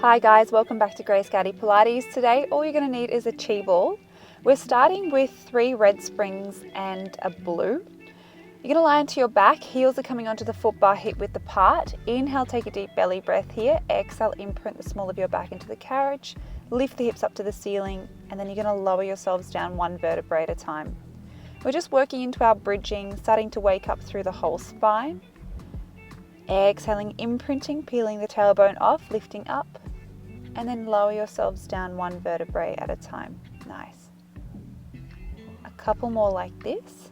Hi guys, welcome back to Grace Gowdy Pilates. Today all you're going to need is a chi ball. We're starting with 3 red springs and a blue. You're going to lie onto your back, heels are coming onto the foot bar hip width apart. Inhale, take a deep belly breath here. Exhale, imprint the small of your back into the carriage. Lift the hips up to the ceiling, and then you're going to lower yourselves down one vertebrae at a time. We're just working into our bridging, starting to wake up through the whole spine. Exhaling, imprinting, peeling the tailbone off, lifting up, and then lower yourselves down one vertebrae at a time. Nice. A couple more like this,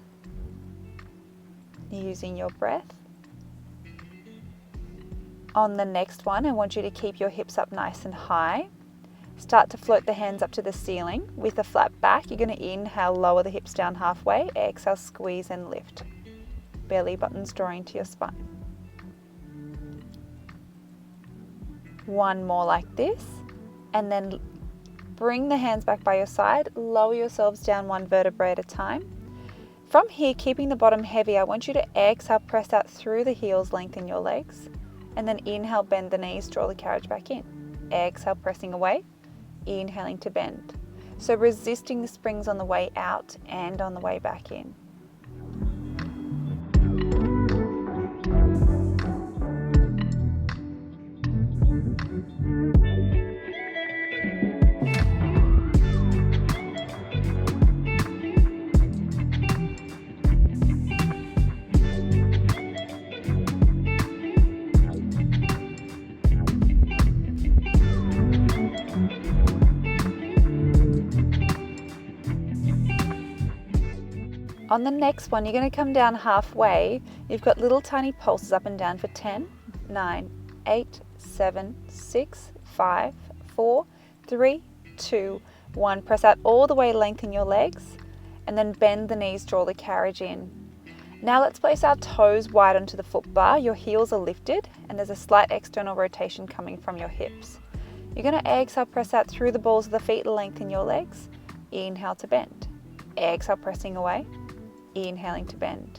using your breath. On the next one, I want you to keep your hips up nice and high. Start to float the hands up to the ceiling with a flat back. You're going to inhale, lower the hips down halfway. Exhale, squeeze and lift. Belly buttons drawing to your spine. One more like this, and then bring the hands back by your side, lower yourselves down one vertebrae at a time. From here, keeping the bottom heavy, I want you to exhale, press out through the heels, lengthen your legs, and then inhale, bend the knees, draw the carriage back in. Exhale, pressing away, inhaling to bend. So resisting the springs on the way out and on the way back in. On the next one, you're going to come down halfway. You've got little tiny pulses up and down for 10, 9, 8, 7, 6, 5, 4, 3, 2, 1. Press out all the way, lengthen your legs, and then bend the knees, draw the carriage in. Now let's place our toes wide onto the foot bar. Your heels are lifted, and there's a slight external rotation coming from your hips. You're going to exhale, press out through the balls of the feet, lengthen your legs. Inhale to bend. Exhale, pressing away. Inhaling to bend.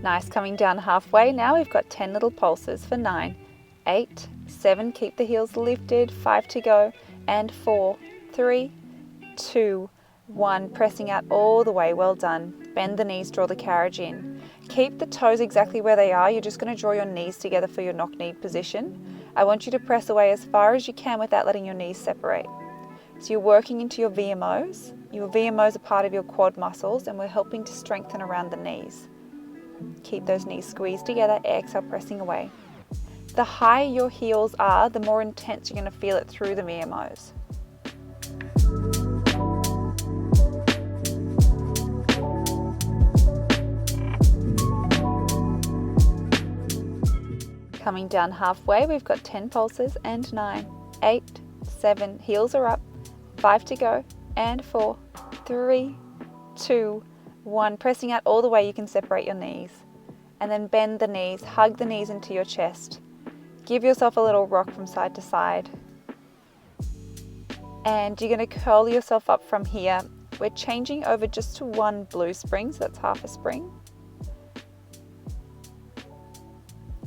Nice, coming down halfway. Now we've got 10 little pulses for 9, 8, 7, keep the heels lifted, 5 to go, and 4, 3, 2, 1, pressing out all the way, well done. Bend the knees, draw the carriage in. Keep the toes exactly where they are. You're just going to draw your knees together for your knock-knee position. I want you to press away as far as you can without letting your knees separate. So you're working into your VMOs. Your VMOs are part of your quad muscles, and we're helping to strengthen around the knees. Keep those knees squeezed together, exhale, pressing away. The higher your heels are, the more intense you're going to feel it through the VMOs. Coming down halfway, we've got 10 pulses, and 9, 8, 7, heels are up, 5 to go, and 4, 3, 2, 1, pressing out all the way. You can separate your knees, and then bend the knees, hug the knees into your chest. Give yourself a little rock from side to side. And you're going to curl yourself up from here. We're changing over just to one blue spring, so that's half a spring.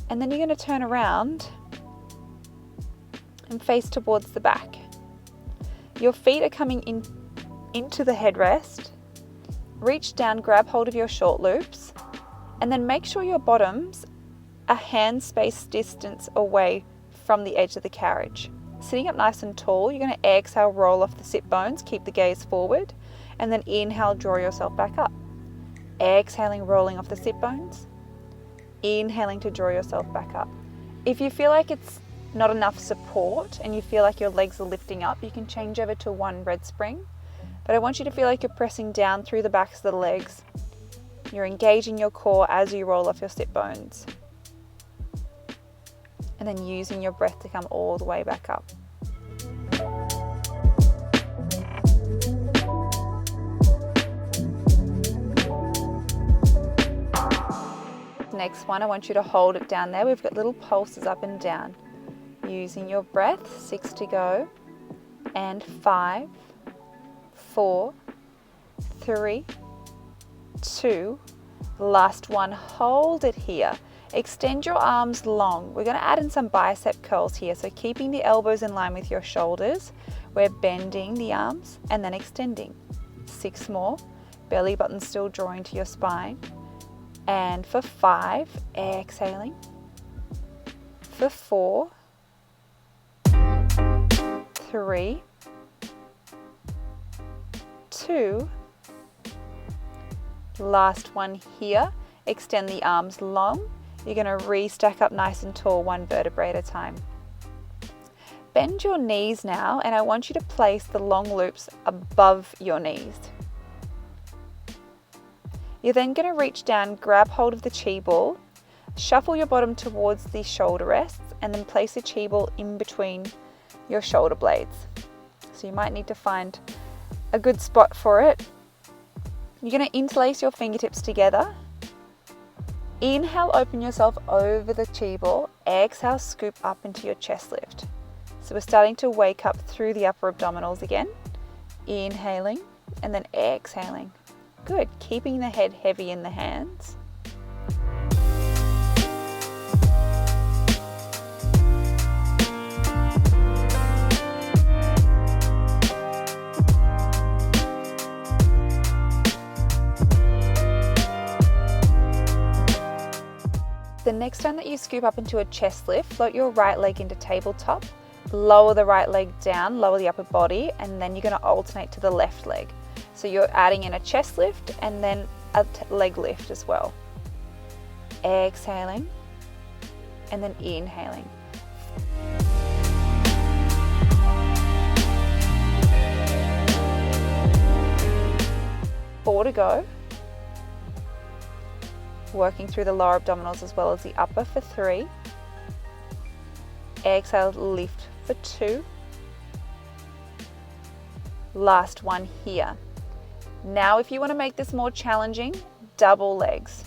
And then you're going to turn around and face towards the back. Your feet are coming into the headrest. Reach down, grab hold of your short loops, and then make sure your bottoms are hand space distance away from the edge of the carriage. Sitting up nice and tall, you're going to exhale, roll off the sit bones, keep the gaze forward, and then inhale, draw yourself back up. Exhaling, rolling off the sit bones, inhaling to draw yourself back up. If you feel like it's not enough support and you feel like your legs are lifting up, you can change over to one red spring. But I want you to feel like you're pressing down through the backs of the legs. You're engaging your core as you roll off your sit bones. And then using your breath to come all the way back up. next one, I want you to hold it down there. We've got little pulses up and down. Using your breath, 6 to go, and 5, 4, 3, 2, last one, hold it here. Extend your arms long. We're going to add in some bicep curls here, so keeping the elbows in line with your shoulders. We're bending the arms and then extending. 6 more, belly button still drawing to your spine. And for 5, exhaling. For 4, 3, 2, last one here. Extend the arms long. You're going to re-stack up nice and tall, one vertebrae at a time. Bend your knees now, and I want you to place the long loops above your knees. You're then going to reach down, grab hold of the chi ball, shuffle your bottom towards the shoulder rests, and then place the chi ball in between your shoulder blades. So you might need to find a good spot for it. You're going to interlace your fingertips together. Inhale, open yourself over the chi ball. Exhale, scoop up into your chest lift. So we're starting to wake up through the upper abdominals again. Inhaling and then exhaling. Good, keeping the head heavy in the hands. The next time that you scoop up into a chest lift, float your right leg into tabletop, lower the right leg down, lower the upper body, and then you're going to alternate to the left leg. So you're adding in a chest lift and then a leg lift as well. Exhaling and then inhaling. 4 to go. Working through the lower abdominals as well as the upper for 3. Exhale, lift for 2. Last one here. Now if you want to make this more challenging, double legs.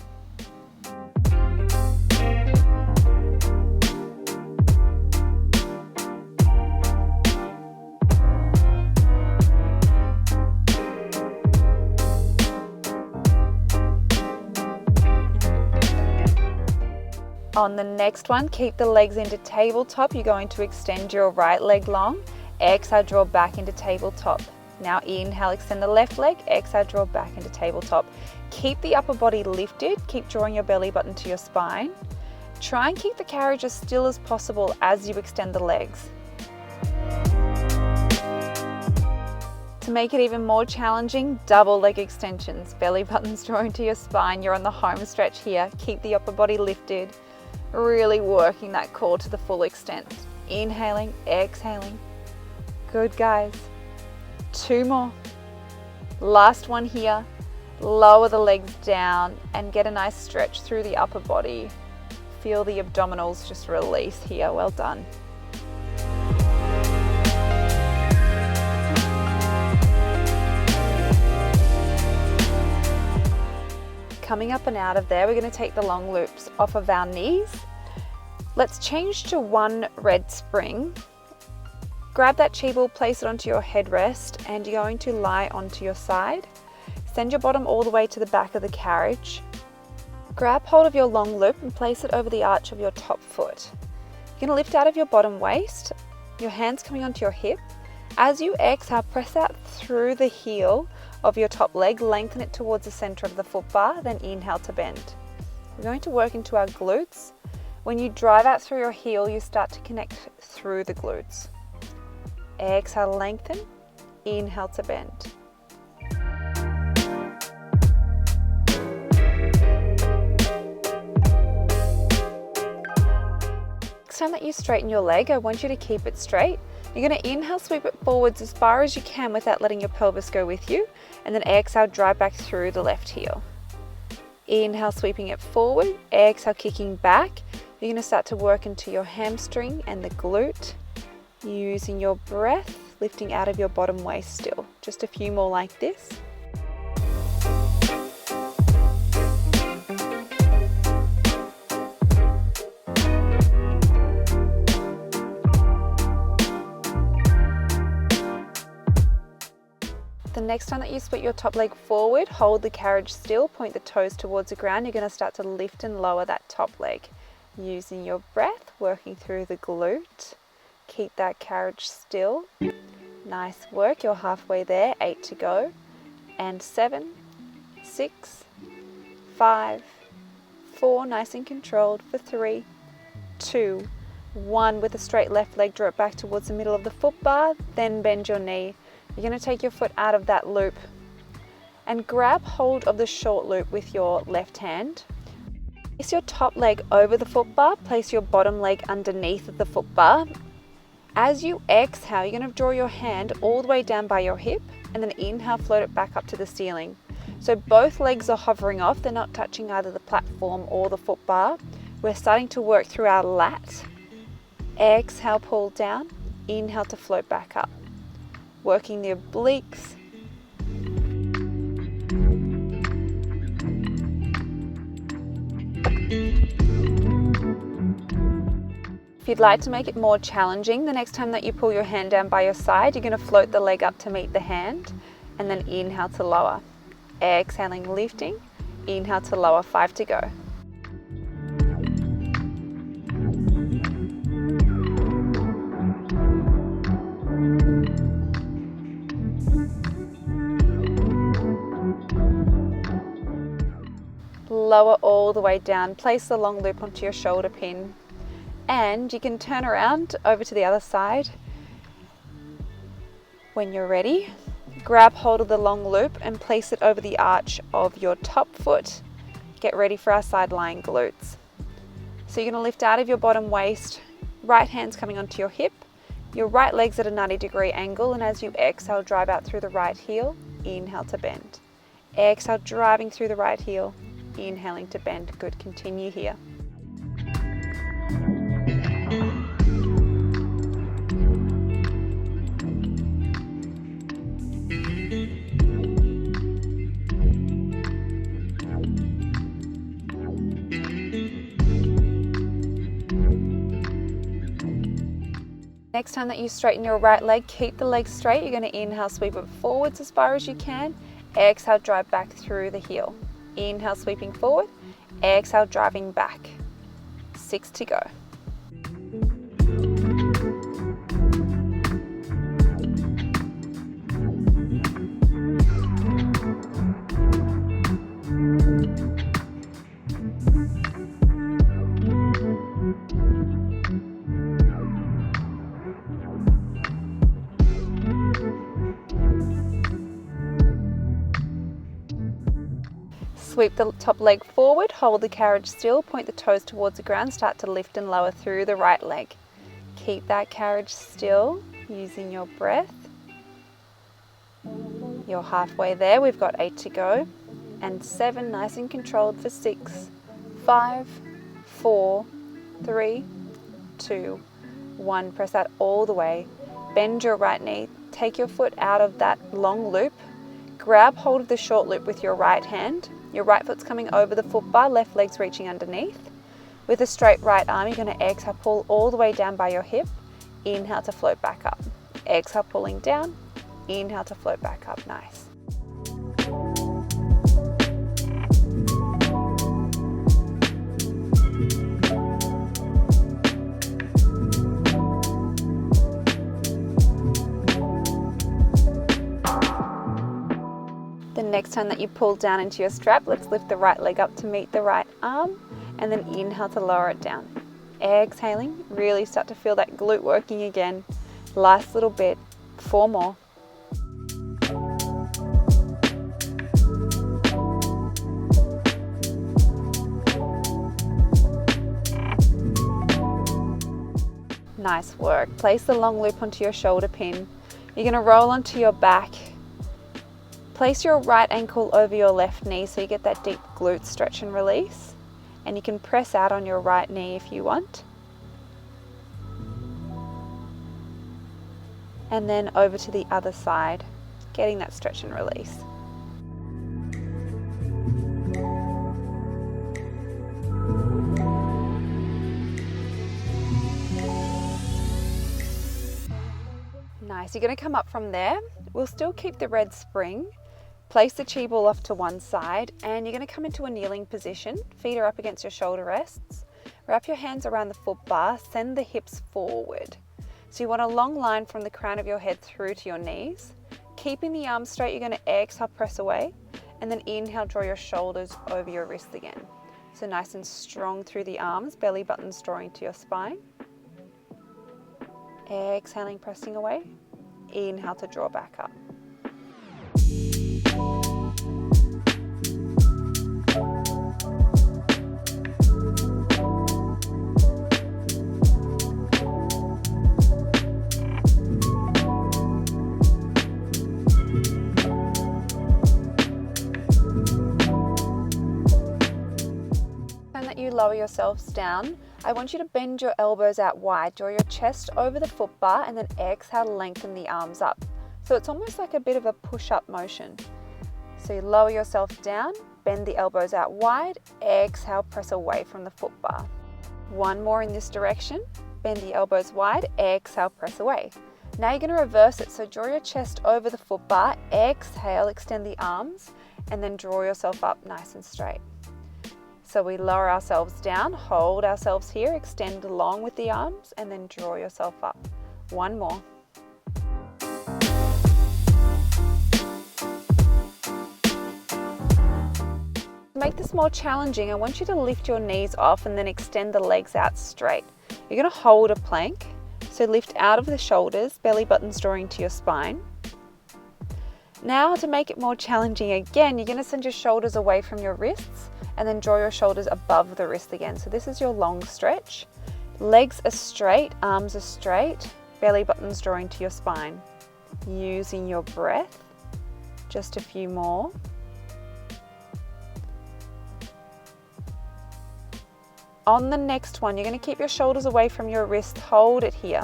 On the next one, keep the legs into tabletop. You're going to extend your right leg long. Exhale, draw back into tabletop. Now inhale, extend the left leg. Exhale, draw back into tabletop. Keep the upper body lifted. Keep drawing your belly button to your spine. Try and keep the carriage as still as possible as you extend the legs. To make it even more challenging, double leg extensions. Belly buttons drawing to your spine. You're on the home stretch here. Keep the upper body lifted. Really working that core to the full extent. Inhaling, exhaling. Good, guys. 2 more. Last one here. Lower the legs down and get a nice stretch through the upper body. Feel the abdominals just release here. Well done. Coming up and out of there, we're going to take the long loops off of our knees. Let's change to one red spring. Grab that chi ball, place it onto your headrest, and you're going to lie onto your side. Send your bottom all the way to the back of the carriage. Grab hold of your long loop and place it over the arch of your top foot. You're going to lift out of your bottom waist, your hands coming onto your hip. As you exhale, press out through the heel of your top leg, lengthen it towards the center of the foot bar, then inhale to bend. We're going to work into our glutes. When you drive out through your heel, you start to connect through the glutes. Exhale, lengthen, inhale to bend. Next time that you straighten your leg, I want you to keep it straight. You're going to inhale, sweep it forwards as far as you can without letting your pelvis go with you, and then exhale, drive back through the left heel. Inhale, sweeping it forward, exhale, kicking back. You're going to start to work into your hamstring and the glute, using your breath, lifting out of your bottom waist still. Just a few more like this. The next time that you split your top leg forward, hold the carriage still, point the toes towards the ground. You're going to start to lift and lower that top leg. Using your breath, working through the glute. Keep that carriage still. Nice work, you're halfway there, 8 to go. And 7, 6, 5, 4, nice and controlled for 3, 2, 1. With a straight left leg, draw it back towards the middle of the foot bar, then bend your knee. You're going to take your foot out of that loop and grab hold of the short loop with your left hand. Place your top leg over the foot bar, place your bottom leg underneath the foot bar. As you exhale, you're going to draw your hand all the way down by your hip, and then inhale, float it back up to the ceiling. So both legs are hovering off, they're not touching either the platform or the foot bar. We're starting to work through our lat. Exhale, pull down, inhale to float back up. Working the obliques. If you'd like to make it more challenging, the next time that you pull your hand down by your side, you're going to float the leg up to meet the hand, and then inhale to lower. Exhaling, lifting, inhale to lower, 5 to go. Lower all the way down, place the long loop onto your shoulder pin, and you can turn around over to the other side. When you're ready, grab hold of the long loop and place it over the arch of your top foot. Get ready for our side lying glutes. So you're going to lift out of your bottom waist, right hand's coming onto your hip, your right leg's at a 90-degree angle, and as you exhale, drive out through the right heel, inhale to bend. Exhale, driving through the right heel, inhaling to bend. Good, continue here. Next time that you straighten your right leg, keep the leg straight. You're going to inhale, sweep it forwards as far as you can. Exhale, drive back through the heel. Inhale, sweeping forward. Exhale, driving back. 6 to go. Sweep the top leg forward, hold the carriage still, point the toes towards the ground, start to lift and lower through the right leg. Keep that carriage still, using your breath. You're halfway there, we've got 8 to go. And 7, nice and controlled for 6, 5, 4, 3, 2, 1. Press that all the way. Bend your right knee, take your foot out of that long loop, grab hold of the short loop with your right hand. Your right foot's coming over the foot bar, left leg's reaching underneath. With a straight right arm, you're going to exhale, pull all the way down by your hip. Inhale to float back up. Exhale, pulling down. Inhale to float back up. Nice. The next time that you pull down into your strap, let's lift the right leg up to meet the right arm, and then inhale to lower it down. Exhaling, really start to feel that glute working again. Last little bit, 4 more. Nice work. Place the long loop onto your shoulder pin. You're going to roll onto your back. Place your right ankle over your left knee so you get that deep glute stretch and release. And you can press out on your right knee if you want. And then over to the other side, getting that stretch and release. Nice. You're going to come up from there, We'll still keep the red spring. Place the chi ball off to one side and you're going to come into a kneeling position. Feet are up against your shoulder rests. Wrap your hands around the foot bar, send the hips forward. So you want a long line from the crown of your head through to your knees. Keeping the arms straight, you're going to exhale, press away, and then inhale, draw your shoulders over your wrists again. So nice and strong through the arms, belly buttons drawing to your spine. Exhaling, pressing away. Inhale to draw back up. You lower yourselves down. I want you to bend your elbows out wide, draw your chest over the foot bar, and then exhale, lengthen the arms up. So it's almost like a bit of a push-up motion. So you lower yourself down, bend the elbows out wide, exhale, press away from the foot bar. One more in this direction, bend the elbows wide, exhale, press away. Now you're going to reverse it, so draw your chest over the foot bar, exhale, extend the arms, and then draw yourself up nice and straight. So we lower ourselves down, hold ourselves here, extend along with the arms, and then draw yourself up. One more. To make this more challenging, I want you to lift your knees off and then extend the legs out straight. You're going to hold a plank, so lift out of the shoulders, belly buttons drawing to your spine. Now to make it more challenging again, you're going to send your shoulders away from your wrists and then draw your shoulders above the wrist again. So this is your long stretch. Legs are straight, arms are straight, belly buttons drawing to your spine. Using your breath, just a few more. On the next one, you're going to keep your shoulders away from your wrist, hold it here.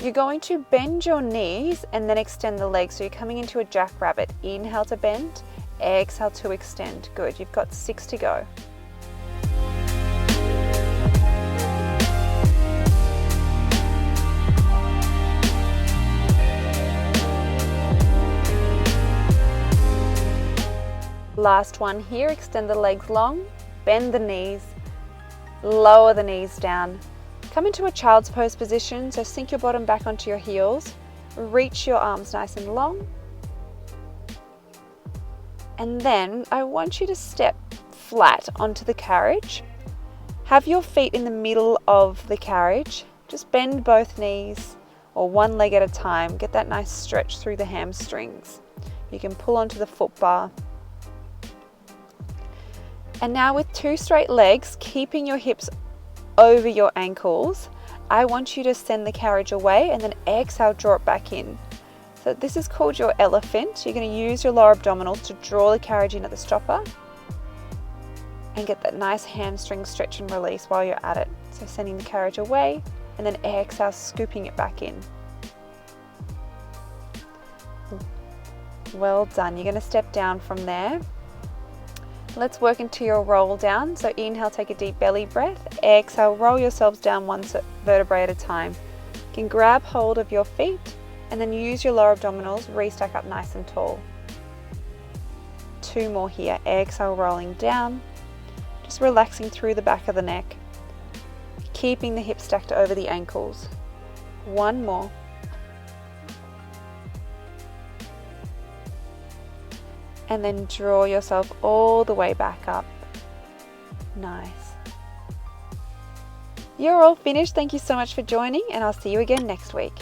You're going to bend your knees and then extend the legs. So you're coming into a jackrabbit. Inhale to bend, exhale to extend. Good, you've got 6 to go. Last one here, extend the legs long, bend the knees, lower the knees down. Come into a child's pose position, so sink your bottom back onto your heels, reach your arms nice and long, and then I want you to step flat onto the carriage. Have your feet in the middle of the carriage, just bend both knees or one leg at a time, get that nice stretch through the hamstrings. You can pull onto the foot bar. And now with 2 straight legs, keeping your hips over your ankles, I want you to send the carriage away and then exhale, draw it back in. So this is called your elephant. You're going to use your lower abdominals to draw the carriage in at the stopper and get that nice hamstring stretch and release while you're at it. So sending the carriage away and then exhale, scooping it back in. Well done. You're going to step down from there. Let's work into your roll down. So inhale, take a deep belly breath. Exhale, roll yourselves down one vertebrae at a time. You can grab hold of your feet and then use your lower abdominals, restack up nice and tall. 2 more here. Exhale, rolling down. Just relaxing through the back of the neck. Keeping the hips stacked over the ankles. 1 more. And then draw yourself all the way back up. Nice. You're all finished. Thank you so much for joining, and I'll see you again next week.